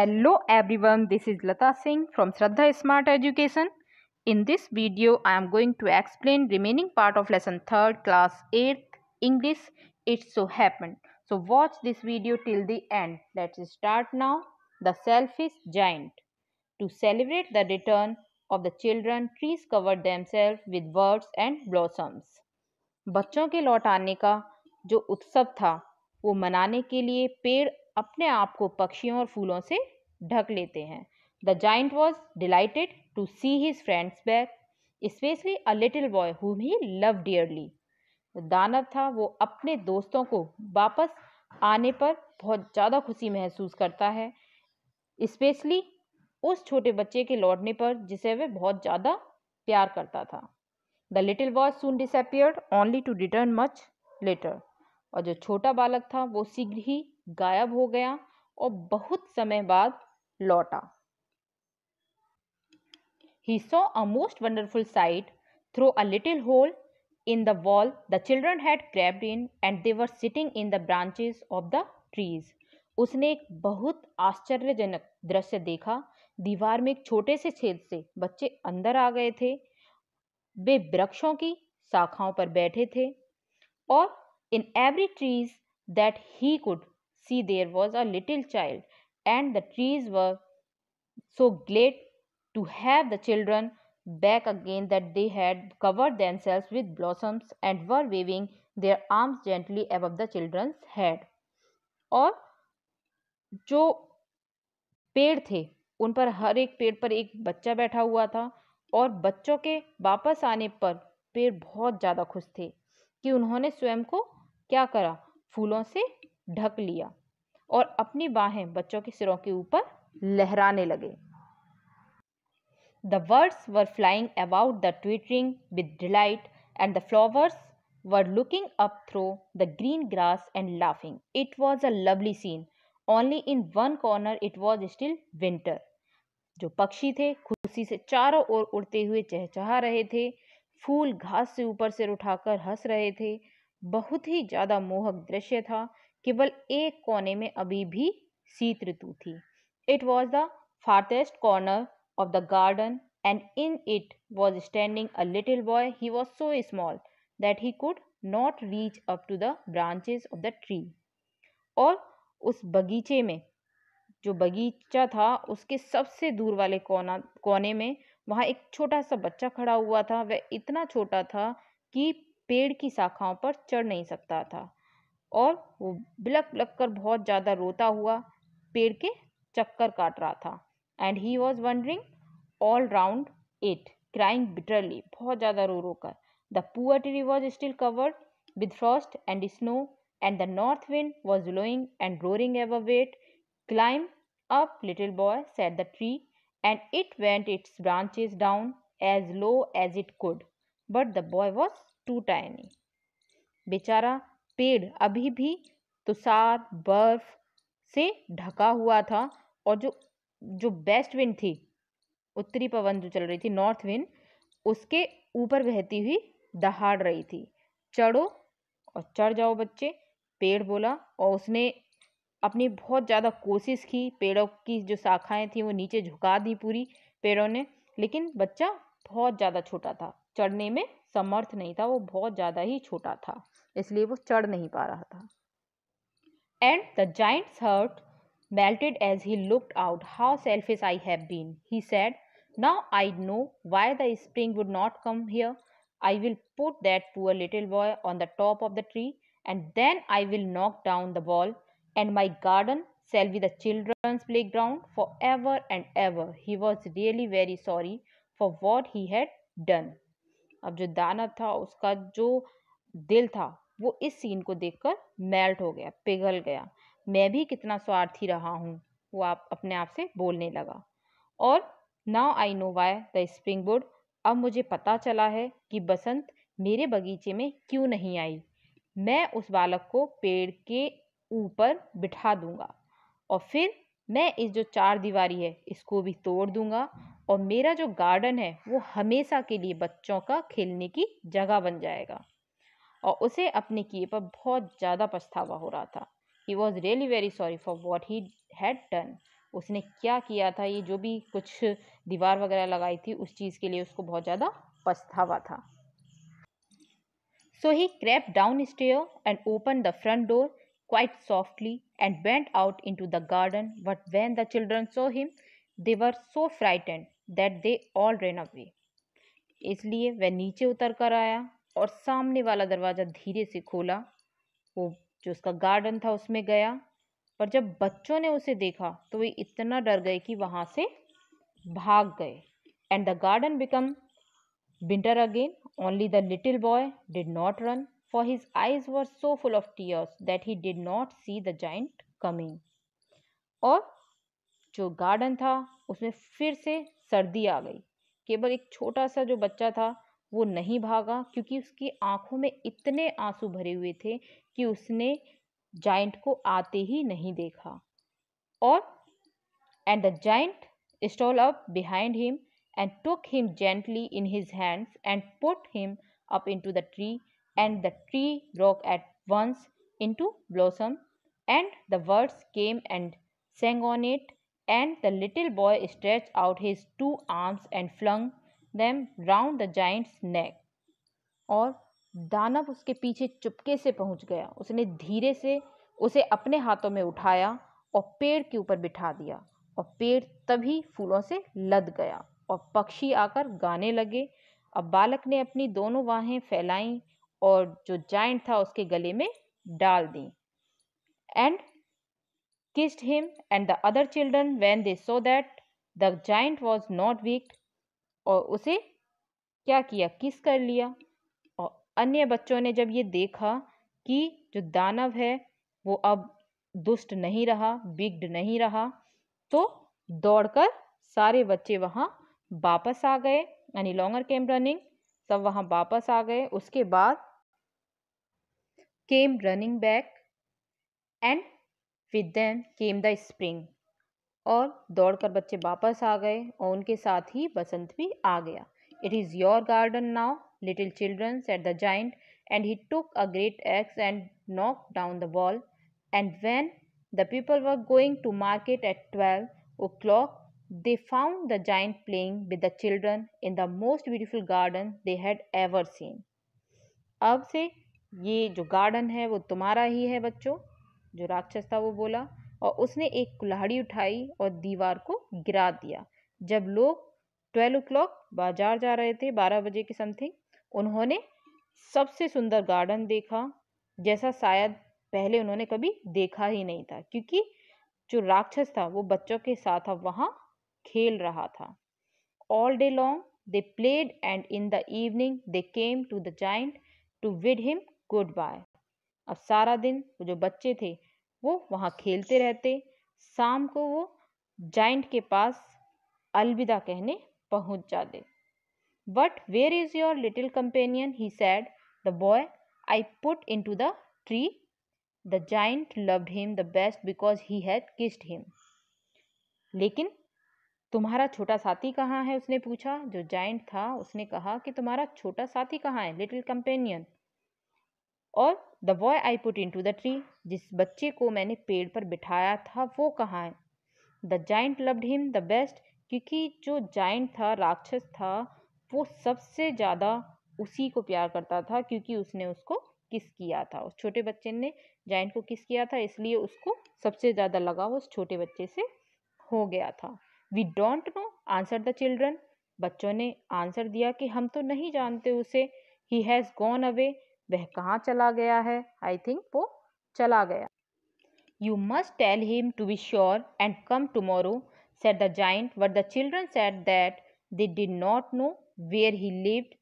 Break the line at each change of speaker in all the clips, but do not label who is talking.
Hello everyone, this is Lata Singh from Shraddha Smart Education. In this video, I am going to explain remaining part of lesson 3rd class 8th English. It so happened. So watch this video till the end. Let's start now. The Selfish Giant. To celebrate the return of the children, trees covered themselves with birds and blossoms. बच्चों के लौट आने का जो उत्सव था वो मनाने के लिए पेड़ अपने आप को पक्षियों और फूलों से ढक लेते हैं. The giant was delighted to see his friends back, specially a little boy whom he love dearly. दानव था वो अपने दोस्तों को वापस आने पर बहुत ज़्यादा खुशी महसूस करता है, स्पेशली उस छोटे बच्चे के लौटने पर जिसे वह बहुत ज़्यादा प्यार करता था. The little boy soon disappeared, only to return much later. और जो छोटा बालक था वो शीघ्र ही गायब हो गया और बहुत समय बाद लौटा. He saw a most wonderful sight. Through a little hole in the wall, the children had crept in and they were sitting in the branches of the trees. उसने एक बहुत आश्चर्यजनक दृश्य देखा. दीवार में एक छोटे से छेद से बच्चे अंदर आ गए थे. वे वृक्षों की शाखाओं पर बैठे थे और in every trees that he could see there was a little child and the trees were so glad to have the children back again that they had covered themselves with blossoms and were waving their arms gently above the children's head. और जो पेड़ थे उन पर हर एक पेड़ पर एक बच्चा बैठा हुआ था और बच्चों के वापस आने पर पेड़ बहुत ज़्यादा खुश थे कि उन्होंने स्वयं को क्या करा, फूलों से ढक लिया और अपनी बाहें बच्चों के सिरों के ऊपर लहराने लगे. The birds were flying about the twittering with delight and the flowers were looking up through the green grass and laughing. It was a lovely scene. Only in one corner it was still winter. जो पक्षी थे खुशी से चारों ओर उड़ते हुए चहचहा रहे थे. फूल घास से ऊपर सिर उठाकर हंस रहे थे. बहुत ही ज्यादा मोहक दृश्य था. केवल एक कोने में अभी भी शीत ऋतु थी. It was the farthest corner of the garden and in it was standing a little boy. He was so small that he could not reach up to the branches of the tree. और उस बगीचे में जो बगीचा था उसके सबसे दूर वाले कोने में वहाँ एक छोटा सा बच्चा खड़ा हुआ था. वह इतना छोटा था कि पेड़ की शाखाओं पर चढ़ नहीं सकता था और वो बिलक बिलक कर बहुत ज़्यादा रोता हुआ पेड़ के चक्कर काट रहा था. And he was wondering all round it crying bitterly. बहुत ज़्यादा रो रो कर. The poor tree was still covered with Frost and snow and the north wind was blowing and roaring above it. Climb up, little boy, said the tree, and it went its branches down as low as it could. But the boy was too tiny. बेचारा पेड़ अभी भी तुषार बर्फ से ढका हुआ था और जो वेस्ट विंड थी, उत्तरी पवन जो चल रही थी, नॉर्थ विंड, उसके ऊपर बहती हुई दहाड़ रही थी. चढ़ो और चढ़ जाओ बच्चे, पेड़ बोला. और उसने अपनी बहुत ज़्यादा कोशिश की. पेड़ों की जो शाखाएं थी वो नीचे झुका दी पूरी पेड़ों ने, लेकिन बच्चा बहुत ज़्यादा छोटा था, चढ़ने में समर्थ नहीं था. वो बहुत ज़्यादा ही छोटा था, इसलिए वो चढ़ नहीं पा रहा था. And the giant's heart melted as he looked out. How selfish I have been, he said. Now I know why the spring would not come here. I will put that poor little boy on the top of the tree and then I will knock down the wall and my garden shall be the children's playground forever and ever. He was really very sorry for what he had done. अब जो दानव था उसका जो दिल था वो इस सीन को देखकर मेल्ट हो गया, पिघल गया. मैं भी कितना स्वार्थी रहा हूँ, वो अपने आप से बोलने लगा. और now I know why the spring would. अब मुझे पता चला है कि बसंत मेरे बगीचे में क्यों नहीं आई. मैं उस बालक को पेड़ के ऊपर बिठा दूंगा और फिर मैं इस जो चार दीवारी है इसको भी तोड़ दूंगा और मेरा जो गार्डन है वो हमेशा के लिए बच्चों का खेलने की जगह बन जाएगा. और उसे अपने किए पर बहुत ज़्यादा पछतावा हो रहा था. He was really very sorry for what he had done. उसने क्या किया था, ये जो भी कुछ दीवार वगैरह लगाई थी उस चीज़ के लिए उसको बहुत ज़्यादा पछतावा था। So he crept downstairs and opened the front door quite softly and went out into the garden. But when the children saw him, they were so frightened that they all ran away. इसलिए वह नीचे उतर कर आया और सामने वाला दरवाज़ा धीरे से खोला। वो जो उसका गार्डन था उसमें गया, पर जब बच्चों ने उसे देखा तो वे इतना डर गए कि वहाँ से भाग गए। And the garden become winter again. Only the little boy did not run, for his eyes were so full of tears that he did not see the giant coming. और जो गार्डन था उसमें फिर से सर्दी आ गई। केवल एक छोटा सा जो बच्चा था वो नहीं भागा, क्योंकि उसकी आंखों में इतने आंसू भरे हुए थे कि उसने जाइंट को आते ही नहीं देखा। और and the giant stole up behind him and took him gently in his hands and put him up into the tree, and the tree broke at once into blossom, and the birds came and sang on it, and the little boy stretched out his two arms and flung them round the giant's neck. और दानव उसके पीछे चुपके से पहुंच गया। उसने धीरे से उसे अपने हाथों में उठाया और पेड़ के ऊपर बिठा दिया, और पेड़ तभी फूलों से लद गया और पक्षी आकर गाने लगे। अब बालक ने अपनी दोनों बाहें फैलाईं और जो जायंट था उसके गले में डाल दी। And kissed him, and the other children, when they saw that the giant was not weak, और उसे क्या किया, किस कर लिया। और अन्य बच्चों ने जब ये देखा कि जो दानव है वो अब दुष्ट नहीं रहा, बिग्ड नहीं रहा, तो दौड़कर सारे बच्चे वहाँ वापस आ गए। एनी लॉन्गर केम रनिंग, सब वहाँ वापस आ गए। उसके बाद came running back and with them came the spring, और दौड़कर बच्चे वापस आ गए और उनके साथ ही बसंत भी आ गया। It is your garden now little children, said the giant, and he took a great x and knocked down the wall. And when the people were going to market at 12 o'clock, they found the giant playing with the children in the most beautiful garden they had ever seen. अब से ये जो garden है वो तुम्हारा ही है बच्चों, जो राक्षस था वो बोला, और उसने एक कुल्हाड़ी उठाई और दीवार को गिरा दिया। जब लोग 12 o'clock बाजार जा रहे थे, 12 बजे के समथिंग, उन्होंने सबसे सुंदर गार्डन देखा जैसा शायद पहले उन्होंने कभी देखा ही नहीं था, क्योंकि जो राक्षस था वो बच्चों के साथ अब वहाँ खेल रहा था। All day long they played, and in the evening they came to the giant to bid him goodbye. अब सारा दिन वो जो बच्चे थे वो वहाँ खेलते रहते, शाम को वो जाइंट के पास अलविदा कहने पहुँच जाते। But where is your little companion? He said. The boy I put into the tree. The giant loved him the best because he had kissed him. लेकिन तुम्हारा छोटा साथी कहाँ है, उसने पूछा। जो जाइंट था उसने कहा कि तुम्हारा छोटा साथी कहाँ है, लिटिल कंपेनियन। और the boy I put into the tree, जिस बच्चे को मैंने पेड़ पर बिठाया था वो कहाँ है। The giant loved him the best, क्योंकि जो जाइंट था, राक्षस था, वो सबसे ज़्यादा उसी को प्यार करता था, क्योंकि उसने उसको किस किया था। उस छोटे बच्चे ने जाइंट को किस किया था, इसलिए उसको सबसे ज़्यादा लगाव उस छोटे बच्चे से हो गया था। We don't know, answer the children, बच्चों ने आंसर दिया कि हम तो नहीं जानते उसे। ही हैज़ गॉन अवे, वह कहाँ चला गया है, आई थिंक वो चला गया। You must tell him to be sure and come tomorrow, said the giant, but the children said that they did not know where he lived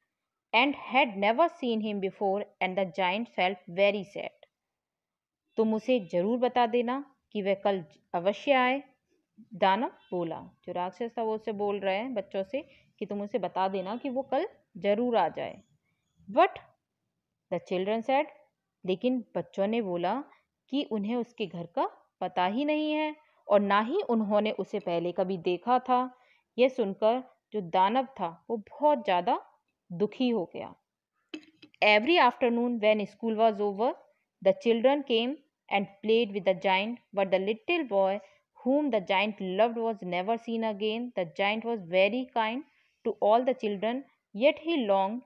and had never seen him before, and the giant felt very sad. तुम उसे जरूर बता देना कि वह कल अवश्य आए, दानव बोला। जो राक्षस था वो उससे बोल रहे हैं बच्चों से कि तुम उसे बता देना कि वो कल जरूर आ जाए। बट द चिल्ड्रन सेड, लेकिन बच्चों ने बोला कि उन्हें उसके घर का पता ही नहीं है और ना ही उन्होंने उसे पहले कभी देखा था। यह सुनकर जो दानव था वो बहुत ज़्यादा दुखी हो गया। Every afternoon when school was over, the children came and played with the giant, but the little boy whom the giant loved was never seen again. The giant was very kind to all the children, yet he longed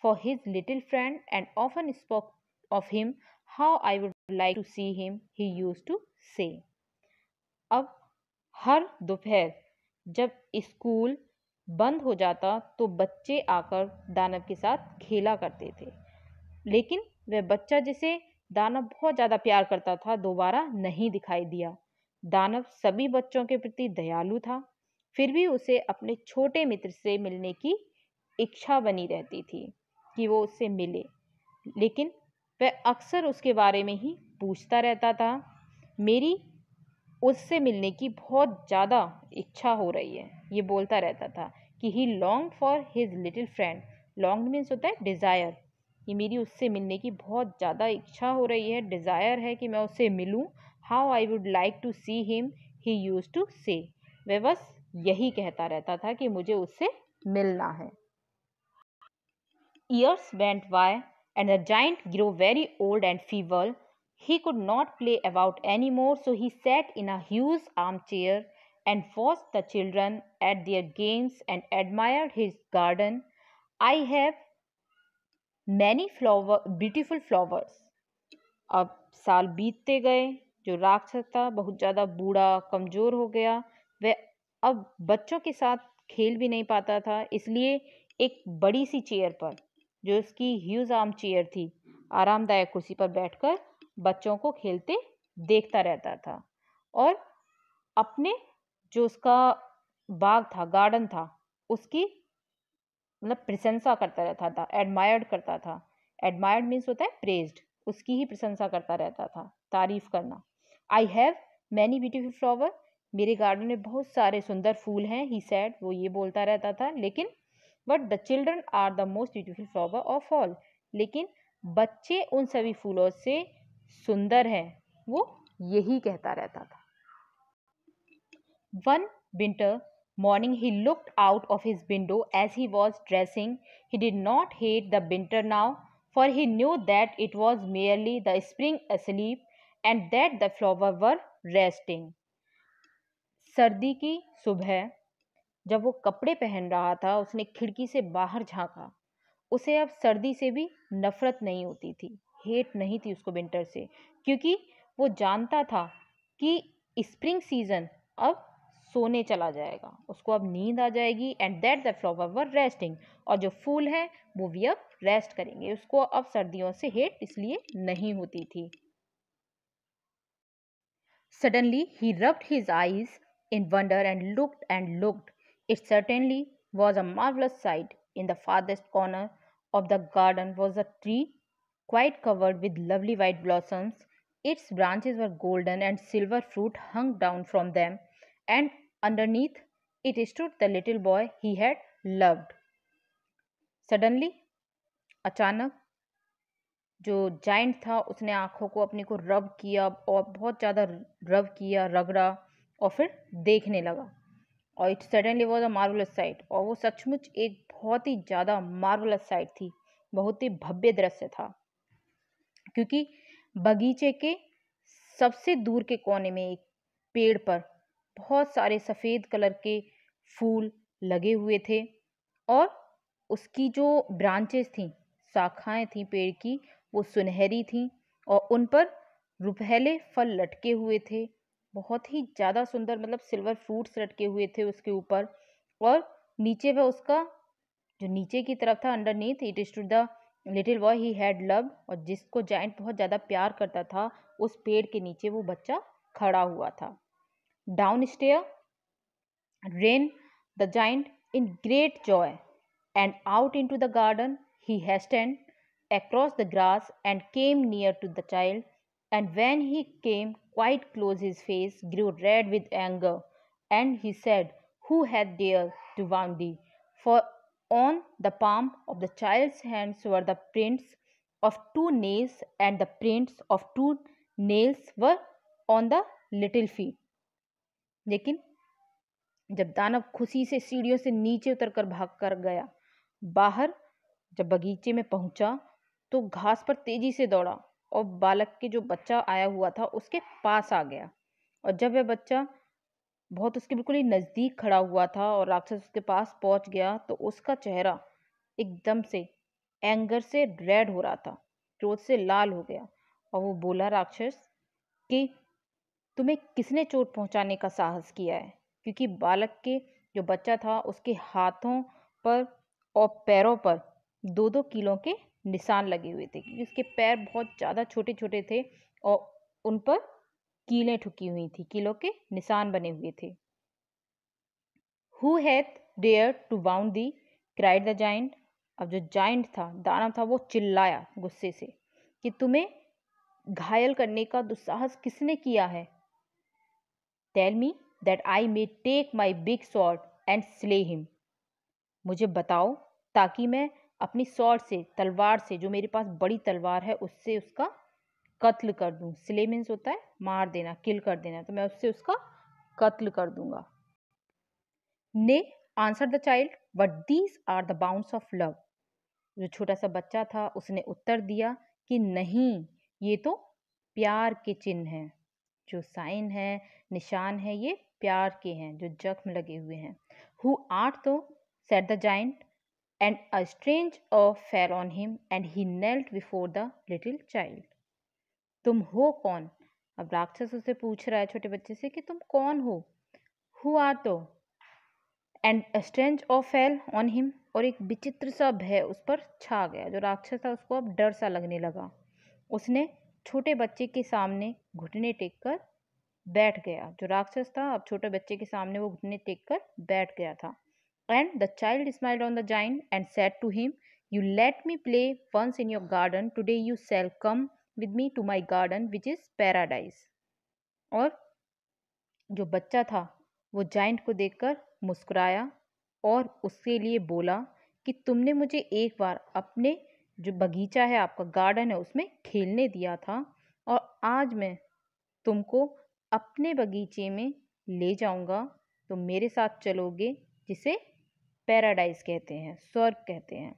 for his little friend and often spoke of him. How I would like to see him, he used to say. अब हर दोपहर जब school बंद हो जाता तो बच्चे आकर दानव के साथ खेला करते थे, लेकिन वह बच्चा जिसे दानव बहुत ज़्यादा प्यार करता था दोबारा नहीं दिखाई दिया। दानव सभी बच्चों के प्रति दयालु था, फिर भी उसे अपने छोटे मित्र से मिलने की इच्छा बनी रहती थी कि वो उससे मिले, लेकिन वह अक्सर उसके बारे में ही पूछता रहता था। मेरी उससे मिलने की बहुत ज़्यादा इच्छा हो रही है, ये बोलता रहता था कि he long for his little friend. Long means होता है डिज़ायर, कि मेरी उससे मिलने की बहुत ज़्यादा इच्छा हो रही है, डिज़ायर है कि मैं उससे मिलूं। How I would like to see him, he used to say. वह बस यही कहता रहता था कि मुझे उससे मिलना है। Years went by, and the giant grew very old and feeble. He could not play about any more, so he sat in a huge armchair and watched the children at their games and admired his garden. I have many beautiful flowers. अब साल बीतते गए, जो राक्षस था बहुत ज़्यादा बूढ़ा कमज़ोर हो गया। वह अब बच्चों के साथ खेल भी नहीं पाता था, इसलिए एक बड़ी सी चेयर पर, जो उसकी ह्यूज आर्म चेयर थी, आरामदायक कुर्सी पर बैठकर बच्चों को खेलते देखता रहता था और अपने जो उसका बाग था, गार्डन था, उसकी मतलब प्रशंसा करता रहता था, एडमायर्ड करता था। एडमायर्ड मीन्स होता है प्रेज्ड, उसकी ही प्रशंसा करता रहता था, तारीफ करना। I have many beautiful flower, मेरे गार्डन में बहुत सारे सुंदर फूल हैं, ही सैड, वो ये बोलता रहता था। लेकिन but the children are the most beautiful flower of all, लेकिन बच्चे उन सभी फूलों से सुंदर हैं, वो यही कहता रहता था। One winter morning he looked out of his window as he was dressing. He did not hate the winter now, for he knew that it was merely the spring asleep and that the flowers were resting. सर्दी की सुबह जब वो कपड़े पहन रहा था, उसने खिड़की से बाहर झांका। उसे अब सर्दी से भी नफरत नहीं होती थी, हेट नहीं थी उसको विंटर से, क्योंकि वो जानता था कि स्प्रिंग सीजन अब सोने चला जाएगा, उसको अब नींद आ जाएगी। And that the flower were resting, और जो फूल है वो भी अब रेस्ट करेंगे, उसको अब सर्दियों से हेट इसलिए नहीं होती थी। Suddenly he rubbed his eyes in wonder and looked. It certainly was a marvelous sight. In the farthest corner of the garden was a tree quite covered with lovely white blossoms. Its branches were golden and silver fruit hung down from them, and underneath it stood the little boy he had loved. Suddenly, अचानक जो giant था उसने आंखों को अपने को रब किया और बहुत ज़्यादा रब किया, रगड़ा और फिर देखने लगा। और it suddenly was a marvellous site, और वो सचमुच एक बहुत ही ज़्यादा मार्वलस साइट थी, बहुत ही भव्य दृश्य था, क्योंकि बगीचे के सबसे दूर के कोने में एक पेड़ पर बहुत सारे सफ़ेद कलर के फूल लगे हुए थे, और उसकी जो ब्रांचेस थीं, शाखाएं थीं पेड़ की, वो सुनहरी थीं और उन पर रुपहले फल लटके हुए थे, बहुत ही ज़्यादा सुंदर, मतलब सिल्वर फ्रूट्स लटके हुए थे उसके ऊपर। और नीचे वह उसका जो नीचे की तरफ था, underneath it stood the little boy he had loved, और जिसको जाइंट बहुत ज़्यादा प्यार करता था, उस पेड़ के नीचे वो बच्चा खड़ा हुआ था। Down stair ran the giant in great joy, and out into the garden he hastened across the grass and came near to the child. And when he came quite close, his face grew red with anger, and he said, "Who hath dared to wound thee?" For on the palm of the child's hands were the prints of 2 nails, and the prints of 2 nails were on the little feet. लेकिन जब दानव खुशी से सीढ़ियों से नीचे उतरकर भागकर गया, बाहर जब बगीचे में पहुंचा तो घास पर तेजी से दौड़ा और बालक के जो बच्चा आया हुआ था उसके पास आ गया। और जब वह बच्चा बहुत उसके बिल्कुल ही नज़दीक खड़ा हुआ था और राक्षस उसके पास पहुंच गया तो उसका चेहरा एकदम से एंगर से रेड हो रहा था, क्रोध से लाल हो गया। और वो बोला राक्षस कि तुम्हें किसने चोट पहुंचाने का साहस किया है? क्योंकि बालक के जो बच्चा था उसके हाथों पर और पैरों पर 2-2 कीलों के निशान लगे हुए थे, क्योंकि उसके पैर बहुत ज़्यादा छोटे छोटे थे और उन पर कीलें ठुकी हुई थी, कीलों के निशान बने हुए थे। Who hath dared to wound thee? cried the giant. अब जो जाइंट था, दानव था, वो चिल्लाया गुस्से से कि तुम्हें घायल करने का दुस्साहस किसने किया है? Tell me that I may take my big sword and slay him. मुझे बताओ ताकि मैं अपनी स्वॉर्ड से, तलवार से, जो मेरे पास बड़ी तलवार है, उससे उसका कत्ल कर दूं। स्ले मीन्स होता है मार देना, किल कर देना, तो मैं उससे उसका कत्ल कर दूंगा। Nay answer the child, but these are the bounds of love. जो छोटा सा बच्चा था उसने उत्तर दिया कि नहीं, ये तो प्यार के चिन्ह हैं, जो साइन है, निशान है, ये प्यार के हैं, जो जख्म लगे हुए हैं। हु आर्ट तो, said the giant, and a strange awe fell on him and he knelt before the little child. तुम हो कौन? अब राक्षस उसे पूछ रहा है छोटे बच्चे से कि तुम कौन हो? हु आर तो, and a strange awe fell on him, और एक विचित्र सा भय उस पर छा गया। जो राक्षस था उसको अब डर सा लगने लगा। उसने छोटे बच्चे के सामने घुटने टेक कर बैठ गया। जो राक्षस था अब छोटे बच्चे के सामने वो घुटने टेक कर बैठ गया था। And the child smiled on the giant and said to him, You let me play once in your garden. Today you shall come with me to my garden, which is paradise. और जो बच्चा था वो giant को देखकर मुस्कुराया और उसके लिए बोला कि तुमने मुझे एक बार अपने जो बगीचा है, आपका गार्डन है, उसमें खेलने दिया था और आज मैं तुमको अपने बगीचे में ले जाऊंगा। तुम मेरे साथ चलोगे, जिसे पैराडाइज कहते हैं, स्वर्ग कहते हैं।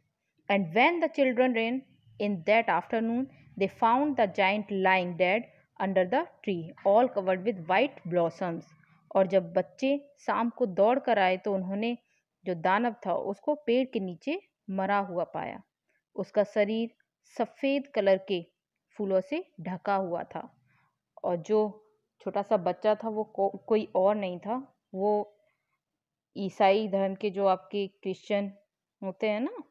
And when the children rain in that afternoon they found the giant lying dead under the tree all covered with white blossoms. और जब बच्चे शाम को दौड़ कर आए तो उन्होंने जो दानव था उसको पेड़ के नीचे मरा हुआ पाया। उसका शरीर सफ़ेद कलर के फूलों से ढका हुआ था और जो छोटा सा बच्चा था वो कोई और नहीं था, वो ईसाई धर्म के जो आपके क्रिश्चियन होते हैं ना,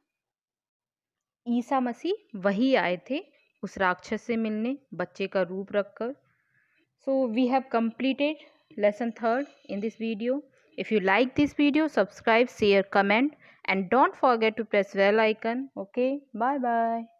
ईसा मसीह, वही आए थे उस राक्षस से मिलने, बच्चे का रूप रखकर। So we have completed lesson 3rd in this video. If you like this video, subscribe, share, comment, and don't forget to press bell icon. Okay, bye bye.